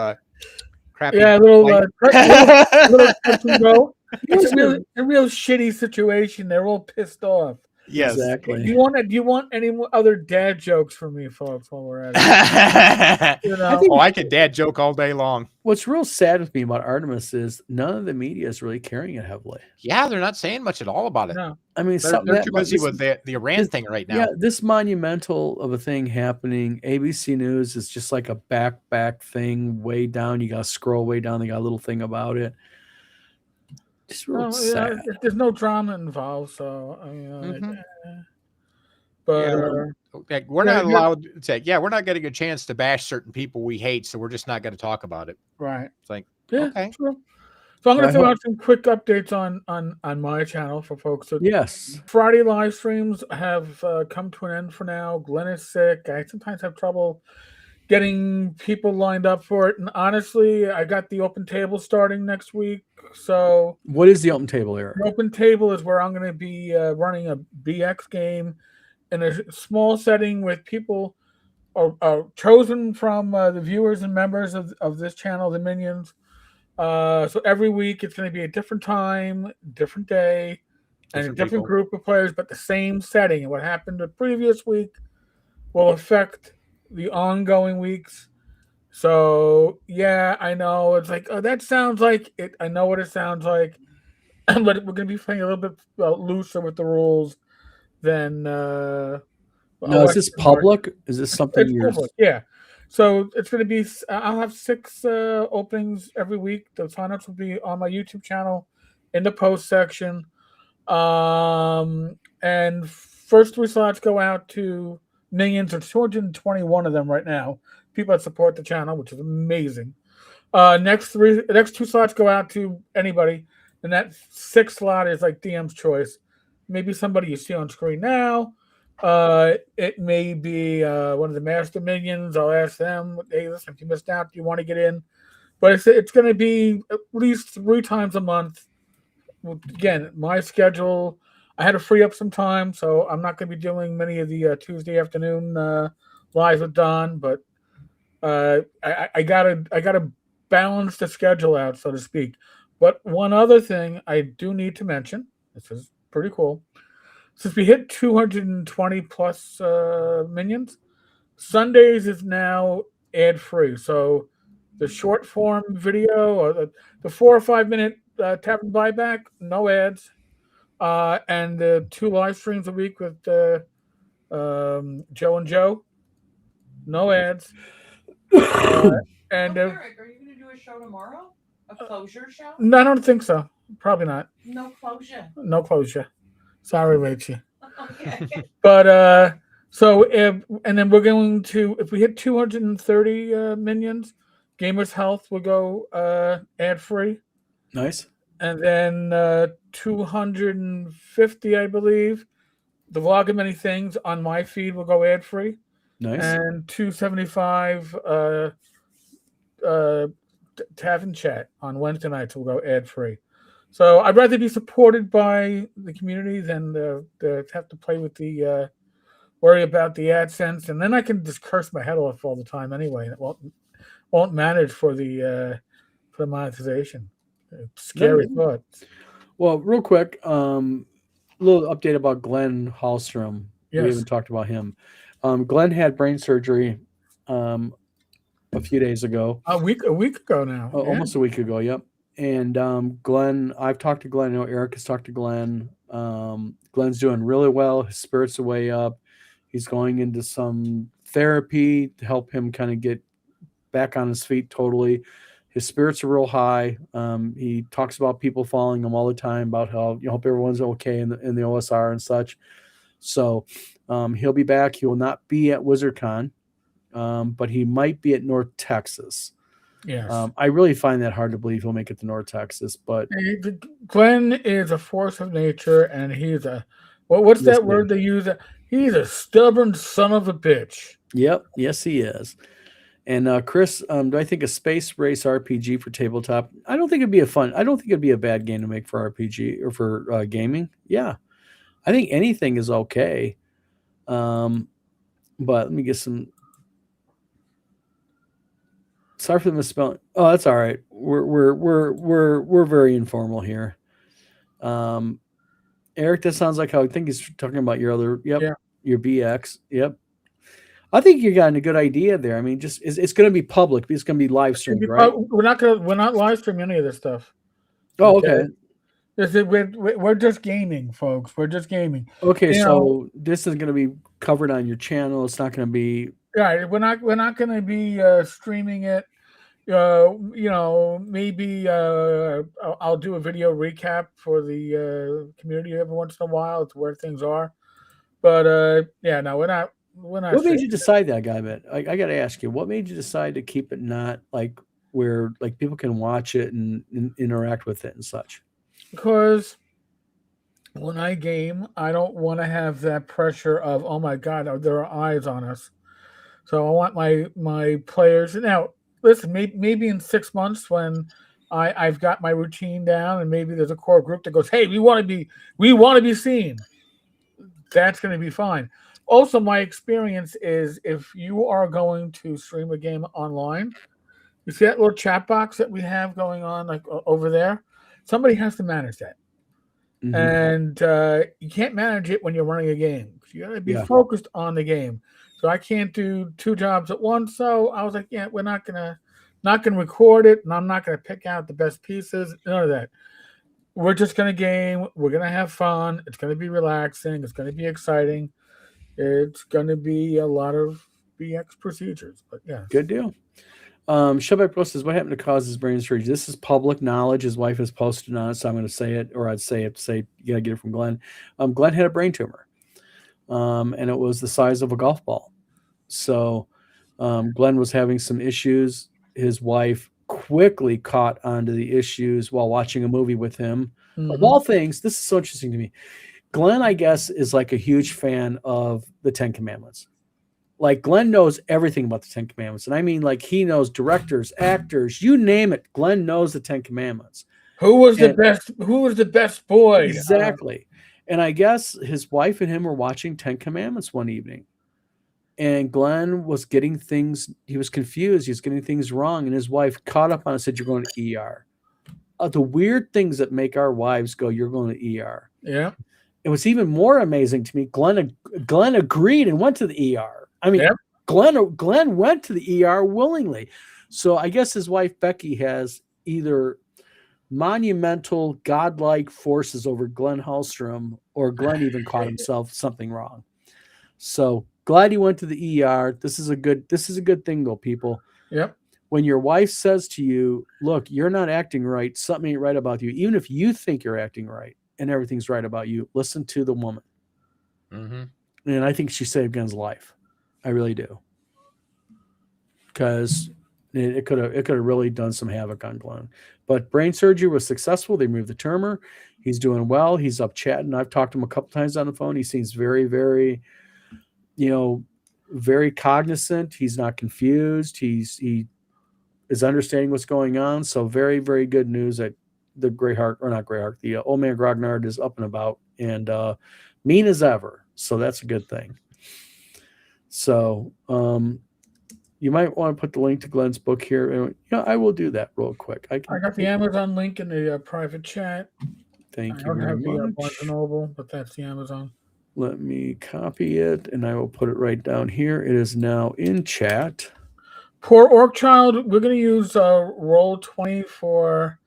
D: crappy.
B: Yeah, little touch and go. It's a real shitty situation. They're all pissed off.
D: Yes,
A: exactly.
B: Do you want any other dad jokes from me, folks, while we're at it?
D: I can dad joke all day long.
A: What's real sad with me about Artemis is none of the media is really carrying it heavily.
D: Yeah, they're not saying much at all about it.
B: No.
A: I mean,
D: they're too busy with the Iran thing right now.
A: Yeah, this monumental of a thing happening. ABC News is just like a back thing way down. You got to scroll way down. They got a little thing about it. Just real sad.
B: There's no drama involved, so but
D: we're not allowed to say. Yeah, we're not getting a chance to bash certain people we hate, so we're just not going to talk about it.
B: Right.
D: It's like
B: okay. True. So I'm going to throw out some quick updates on my channel for folks. So
A: yes,
B: Friday live streams have come to an end for now. Glenn is sick. I sometimes have trouble getting people lined up for it, and honestly, I got the open table starting next week. So,
A: what is the open table, Eric?
B: The open table is where I'm going to be running a BX game in a small setting with people chosen from the viewers and members of this channel, the Minions. So every week it's going to be a different time, different day, and a different group of players, but the same setting. And what happened the previous week will affect the ongoing weeks. So yeah, I know it's like, oh, that sounds like it. I know what it sounds like, but we're going to be playing a little bit looser with the rules than.
A: No, is this public? Is this something you're?
B: Public, yeah. So it's going to be. I'll have 6 openings every week. The signups will be on my YouTube channel in the post section, and first 3 slots go out to Minions. There's 221 of them right now. People that support the channel, which is amazing. Next 2 slots go out to anybody, and that 6th slot is like DM's choice. Maybe somebody you see on screen now. It may be one of the master minions. I'll ask them, hey, listen, if you missed out, do you want to get in? But it's going to be at least 3 times a month. Again, my schedule. I had to free up some time, so I'm not going to be doing many of the Tuesday afternoon lives with Don, but I gotta balance the schedule out, so to speak. But one other thing I do need to mention, this is pretty cool. Since we hit 220 plus minions, Sundays is now ad free. So the short form video or the 4 or 5 minute tavern buyback, no ads, and the 2 live streams a week with Joe and Joe, no ads.
E: And Eric, are you going to do a show tomorrow? A closure show?
B: No, I don't think so. Probably not.
E: No closure.
B: No closure. Sorry, Rachel.
E: Okay.
B: But So, and then we're going to, if we hit 230 minions, Gamer's Health will go ad free.
A: Nice.
B: And then 250, I believe, the vlog of many things on my feed will go ad free.
A: Nice.
B: And 275 Tavern Chat on Wednesday nights will go ad free. So I'd rather be supported by the community than have to play with the worry about the AdSense, and then I can just curse my head off all the time anyway. And it won't manage for the monetization. Scary thought.
A: Well, real quick, little update about Glenn Hallstrom.
B: Yes.
A: We haven't talked about him. Glenn had brain surgery a few days ago.
B: A week ago now.
A: Almost a week ago, yep. And Glenn, I've talked to Glenn. I know Erik has talked to Glenn. Glenn's doing really well. His spirits are way up. He's going into some therapy to help him kind of get back on his feet totally. His spirits are real high. He talks about people following him all the time about how hope everyone's okay in the OSR and such. So he'll be back. He will not be at WizardCon, but he might be at North Texas.
B: Yes.
A: I really find that hard to believe he'll make it to North Texas, but
B: Glenn is a force of nature, and he's a what's that word they use? He's a stubborn son of a bitch.
A: Yep. Yes, he is. And Chris, do I think a space race RPG for tabletop? I don't think it'd be a bad game to make for RPG or for gaming. Yeah, I think anything is okay. But let me get some. Sorry for the misspelling. Oh, that's all right. We're very informal here. Erik, that sounds like how I think he's talking about your other. Yep. Yeah. Your BX. Yep. I think you're getting a good idea there. I mean, just it's going to be public. It's going to be live streamed, right?
B: We're not live streaming any of this stuff.
A: Oh, okay.
B: We're just gaming, folks. We're just gaming.
A: Okay, so this is going to be covered on your channel. It's not going to be.
B: Right. We're not going to be streaming it. Maybe I'll do a video recap for the community every once in a while to where things are. But no, we're not.
A: What made you decide that, guy? I got to ask you, what made you decide to keep it not like where like people can watch it and interact with it and such?
B: Because when I game, I don't want to have that pressure of, oh my God, there are eyes on us. So I want my players. Now, listen, maybe in 6 months when I've got my routine down, and maybe there's a core group that goes, hey, we want to be seen. That's going to be fine. Also, my experience is if you are going to stream a game online, you see that little chat box that we have going on like over there? Somebody has to manage that. Mm-hmm. And you can't manage it when you're running a game. You got to be focused on the game. So I can't do two jobs at once. So I was like, yeah, we're not gonna record it, and I'm not gonna pick out the best pieces. None of that. We're just gonna game. We're gonna have fun. It's gonna be relaxing. It's gonna be exciting. It's gonna be a lot of BX procedures. But yeah,
A: good deal. Shubak Bro says, what happened to cause his brain surgery? This is public knowledge. His wife has posted on it, so I'm going to say it, or I'd say you got to get it from Glenn. Glenn had a brain tumor, and it was the size of a golf ball. So Glenn was having some issues. His wife quickly caught onto the issues while watching a movie with him. Mm-hmm. Of all things, this is so interesting to me. Glenn, I guess, is like a huge fan of the Ten Commandments. Like Glenn knows everything about the Ten Commandments. And I mean, like he knows directors, actors, you name it. Glenn knows the Ten Commandments.
B: Who was the best boy?
A: Exactly. And I guess his wife and him were watching Ten Commandments one evening. And Glenn was getting things, he was confused. He was getting things wrong. And his wife caught up on it and said, you're going to ER. The weird things that make our wives go, you're going to ER.
B: Yeah.
A: It was even more amazing to me. Glenn agreed and went to the ER. I mean, yep. Glenn went to the ER willingly. So I guess his wife, Becky, has either monumental godlike forces over Glenn Hallstrom, or Glenn even caught himself something wrong. So glad he went to the ER. This is a good thing though, people.
B: Yep.
A: When your wife says to you, look, you're not acting right, something ain't right about you, even if you think you're acting right and everything's right about you, listen to the woman.
D: Mm-hmm.
A: And I think she saved Glenn's life. I really do. Because it could have really done some havoc on Glenn. But brain surgery was successful. They removed the tumor. He's doing well. He's up chatting. I've talked to him a couple times on the phone. He seems very, very, very cognizant. He's not confused. He is understanding what's going on. So very, very good news that the the old man Grognard is up and about and mean as ever. So that's a good thing. So you might want to put the link to Glenn's book here. I will do that real quick.
B: I got the Amazon link in the private chat.
A: Thank you
B: I don't
A: very
B: have the
A: much.
B: Barnes & Noble, but that's the Amazon.
A: Let me copy it, and I will put it right down here. It is now in chat.
B: Poor Orc Child, we're going to use Roll20 for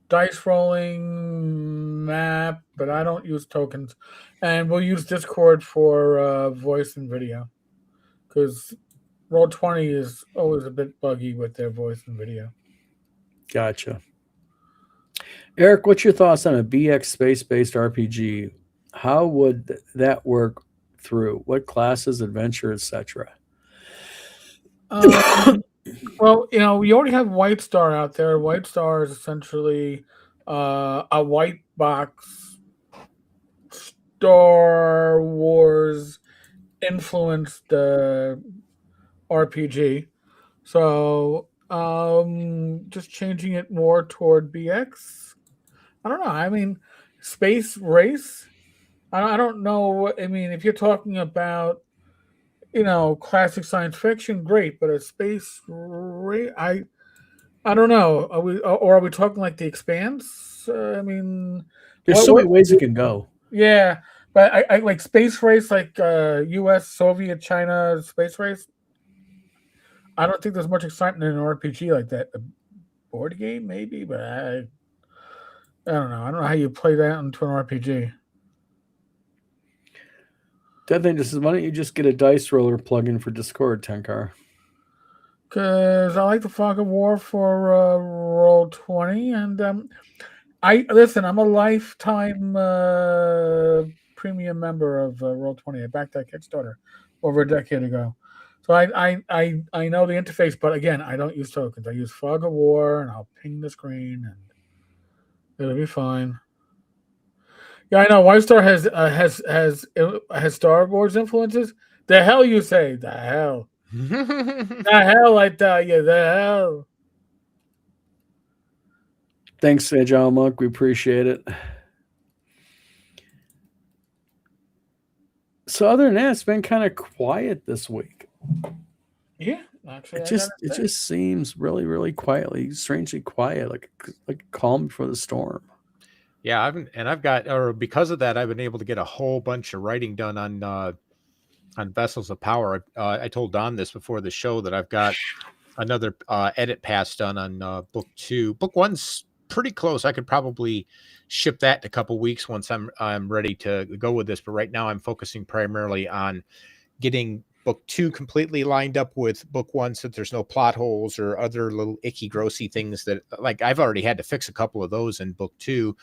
B: dice rolling map, but I don't use tokens. And we'll use Discord for voice and video. Because Roll20 is always a bit buggy with their voice and video.
A: Gotcha. Eric, what's your thoughts on a BX space-based RPG? How would that work through? What classes, adventure, etc.?
B: Well, we already have White Star out there. White Star is essentially a white box Star Wars influenced RPG. So just changing it more toward BX. I don't know. I mean, space race. I don't know. I mean, if you're talking about, classic science fiction, great. But a space race, I don't know. Are we talking like The Expanse? I mean,
A: there's so many ways it can go.
B: Yeah, but I like space race, like U.S., Soviet, China space race. I don't think there's much excitement in an RPG like that. A board game, maybe, but I don't know. I don't know how you play that into an RPG.
A: That thing just says, why don't you just get a dice roller plug-in for Discord, Tenkar?
B: Because I like the Fog of War for Roll20, and I'm a lifetime premium member of Roll20. I backed that Kickstarter over a decade ago, so I know the interface. But again, I don't use tokens. I use Fog of War, and I'll ping the screen, and it'll be fine. Yeah, I know. White Star has Star Wars influences. The hell you say? The hell. The hell, I tell you. The hell.
A: Thanks, Agile Monk. We appreciate it. So other than that, it's been kind of quiet this week.
B: Yeah, actually,
A: it just seems really, really quietly, strangely quiet, like a calm before the storm.
D: Yeah, because of that, I've been able to get a whole bunch of writing done on Vessels of Power. I told Don this before the show that I've got another edit pass done on book 2. Book 1's pretty close. I could probably ship that in a couple weeks once I'm ready to go with this. But right now, I'm focusing primarily on getting book 2 completely lined up with book 1, so that there's no plot holes or other little icky, grossy things that, like, I've already had to fix a couple of those in book 2.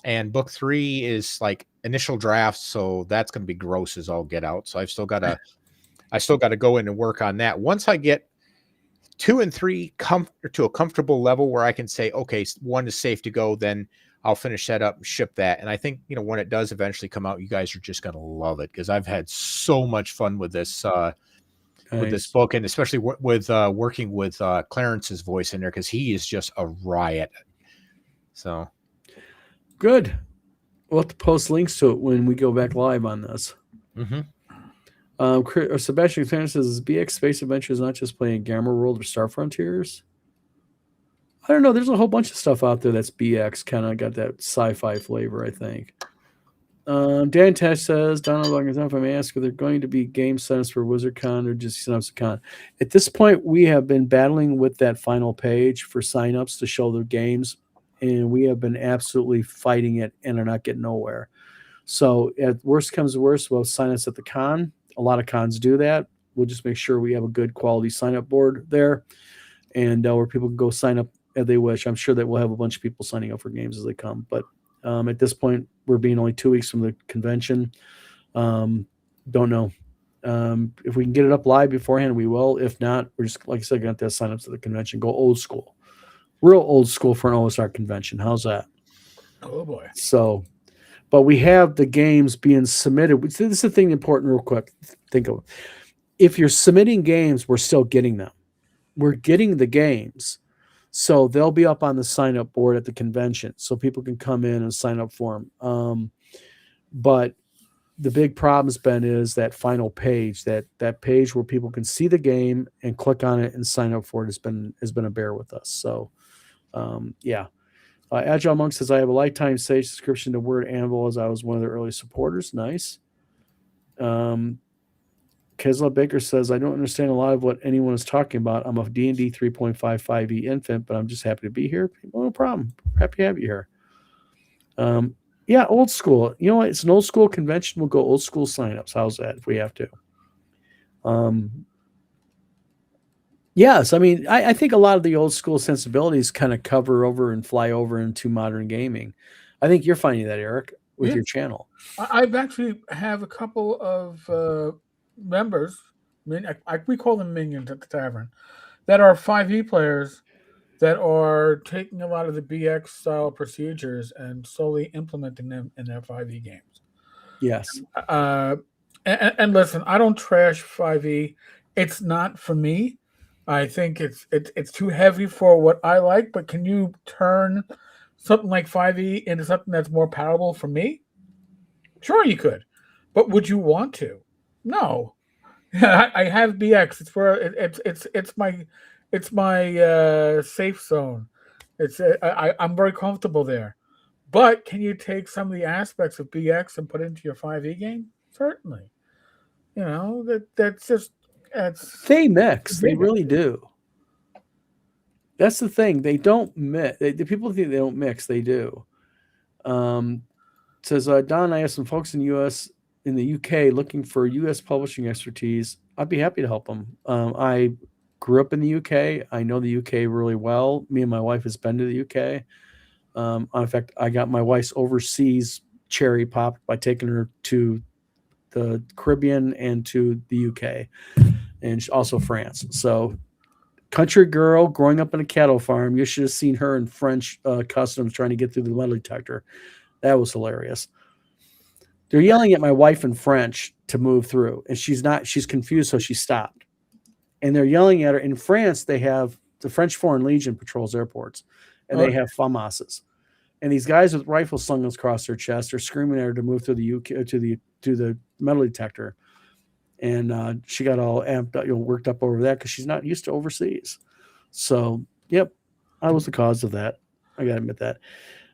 D: And book 3 is like initial drafts, so that's going to be gross as all get out. So I've still got to go in and work on that. Once I get 2 and 3 to a comfortable level where I can say, okay, 1 is safe to go, then I'll finish that up and ship that. And I think, when it does eventually come out, you guys are just going to love it, because I've had so much fun with this with this book, and especially with working with Clarence's voice in there, because he is just a riot. So
A: good. We'll have to post links to it when we go back live on this.
D: Mm-hmm.
A: Sebastian Clarence says, BX Space Adventure is not just playing Gamma World or Star Frontiers. I don't know. There's a whole bunch of stuff out there that's BX, kind of got that sci-fi flavor, I think. Dan Tesh says, Donald, if I may ask, are there going to be game setups for WizardCon or just signups to con? At this point, we have been battling with that final page for signups to show the games, and we have been absolutely fighting it and are not getting nowhere. So at worst comes to worst, we'll sign us at the con. A lot of cons do that. We'll just make sure we have a good quality sign-up board there, and where people can go sign up if they wish. I'm sure that we'll have a bunch of people signing up for games as they come. But at this point, we're being only 2 weeks from the convention. Don't know. If we can get it up live beforehand, we will. If not, we're just, like I said, going to have to sign up to the convention. Go old school. Real old school for an OSR convention. How's that?
B: Oh, boy.
A: So, but we have the games being submitted. This is the thing important real quick. Think of it. If you're submitting games, we're still getting them. We're getting the games. So they'll be up on the sign-up board at the convention. So people can come in and sign up for them. But the big problem's been is that final page, that page where people can see the game and click on it and sign up for it has been a bear with us. So, yeah. Agile Monk says, I have a lifetime Sage subscription to Word Anvil as I was one of the early supporters. Nice. Kesla Baker says, I don't understand a lot of what anyone is talking about. I'm a D&D 3.55e infant, but I'm just happy to be here. No problem. Happy to have you here. Yeah, old school. You know what? It's an old school convention. We'll go old school signups. How's that if we have to? Yes, I mean, I think a lot of the old school sensibilities kind of cover over and fly over into modern gaming. I think you're finding that, Eric, with your channel.
B: I've actually have a couple of members, we call them minions at the tavern, that are 5e players that are taking a lot of the BX style procedures and slowly implementing them in their 5e games.
A: Yes.
B: And listen, I don't trash 5e. It's not for me. I think it's too heavy for what I like, but can you turn something like 5e into something that's more palatable for me? Sure, you could. But would you want to? No. I have BX. It's where it's my safe zone. I'm very comfortable there. But can you take some of the aspects of BX and put it into your 5e game? Certainly. You know, that's just
A: they mix. They really do. That's the thing. They don't mix. The people think they don't mix. They do. Says Don, I have some folks in the UK looking for US publishing expertise. I'd be happy to help them. I grew up in the UK. I know the UK really well. Me and my wife has been to the UK. In fact, I got my wife's overseas cherry popped by taking her to the Caribbean and to the UK, and also France. So, country girl growing up in a cattle farm. You should have seen her in French customs trying to get through the metal detector. That was hilarious. They're yelling at my wife in French to move through, and she's confused, so she stopped. And they're yelling at her. In France, they have the French Foreign Legion patrols airports, and they have FAMASs. And these guys with rifles slung across their chest are screaming at her to move through the UK to the metal detector. And she got all amped up, worked up over that because she's not used to overseas. So, yep, I was the cause of that. I got to admit that.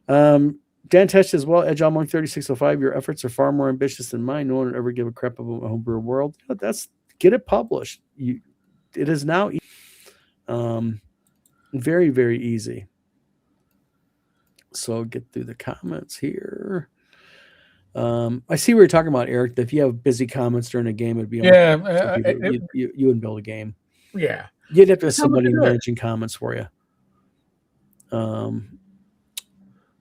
A: Dan Tesh as well, Agile Monk 3605. Your efforts are far more ambitious than mine. No one would ever give a crap about a homebrew world. That's get it published. It is now very, very easy. So get through the comments here. I see what you're talking about, Eric. That if you have busy comments during a game, it'd be you wouldn't build a game.
B: Yeah,
A: you'd have to have somebody managing comments for you.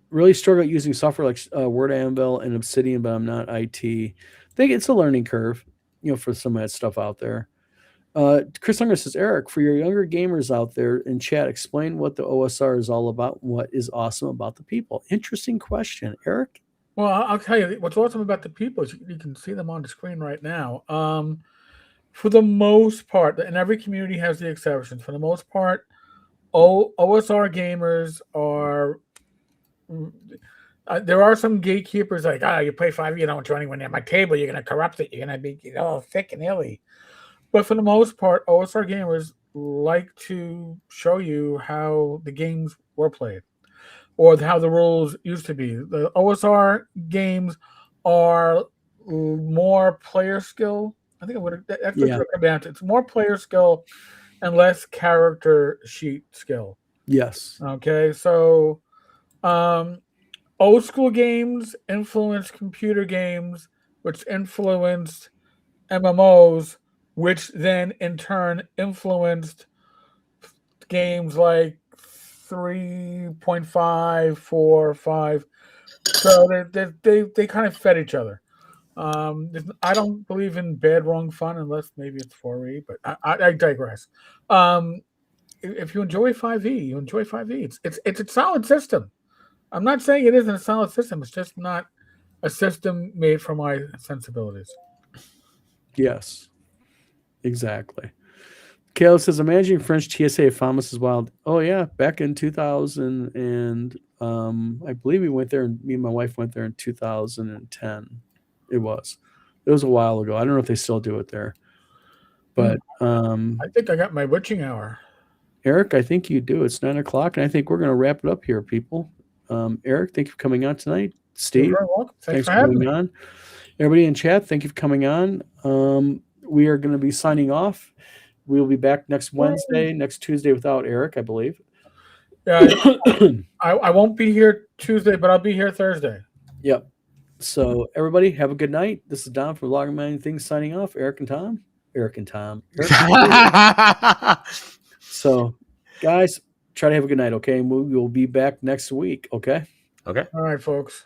A: Really struggle using software like Word Anvil and Obsidian, but I'm not IT. I think it's a learning curve, for some of that stuff out there. Chris Unger says, Eric, for your younger gamers out there in chat, explain what the OSR is all about. What is awesome about the people? Interesting question, Eric.
B: Well, I'll tell you what's awesome about the people is you can see them on the screen right now. For the most part, and every community has the exceptions. For the most part, OSR gamers are. There are some gatekeepers like, you play 5e, you don't want anyone near my table, you're going to corrupt it, you're going to be thick and illy. But for the most part, OSR gamers like to show you how the games were played or how the rules used to be. The OSR games are more player skill. I think that's what it comes down to. It's more player skill and less character sheet skill.
A: Yes.
B: Okay, so old school games influenced computer games, which influenced MMOs, which then in turn influenced games like 3.5, 4, 5. So they kind of fed each other. I don't believe in bad, wrong fun unless maybe it's 4E, but I digress. If you enjoy 5e, you enjoy 5e. It's a solid system. I'm not saying it isn't a solid system. It's just not a system made for my sensibilities.
A: Yes, exactly. Caleb says, "Imagine French TSA Famas is wild." Oh yeah, back in 2000 and I believe we went there, and me and my wife went there in 2010. It was a while ago. I don't know if they still do it there, but
B: I think I got my witching hour.
A: Eric, I think you do. It's 9:00, and I think we're going to wrap it up here, people. Eric, thank you for coming on tonight. Steve,
B: You're very welcome.
A: thanks
B: for
A: for
B: having
A: coming
B: me.
A: on. Everybody in chat, thank you for coming on. We are going to be signing off. We'll be back next Wednesday, next Tuesday without Eric, I believe.
B: Yeah, I won't be here Tuesday, but I'll be here Thursday.
A: Yep. So everybody, have a good night. This is Don from Vlogging Many Things signing off. Eric and Tom. So, guys, try to have a good night, okay? And we will be back next week, okay?
C: Okay.
B: All right, folks.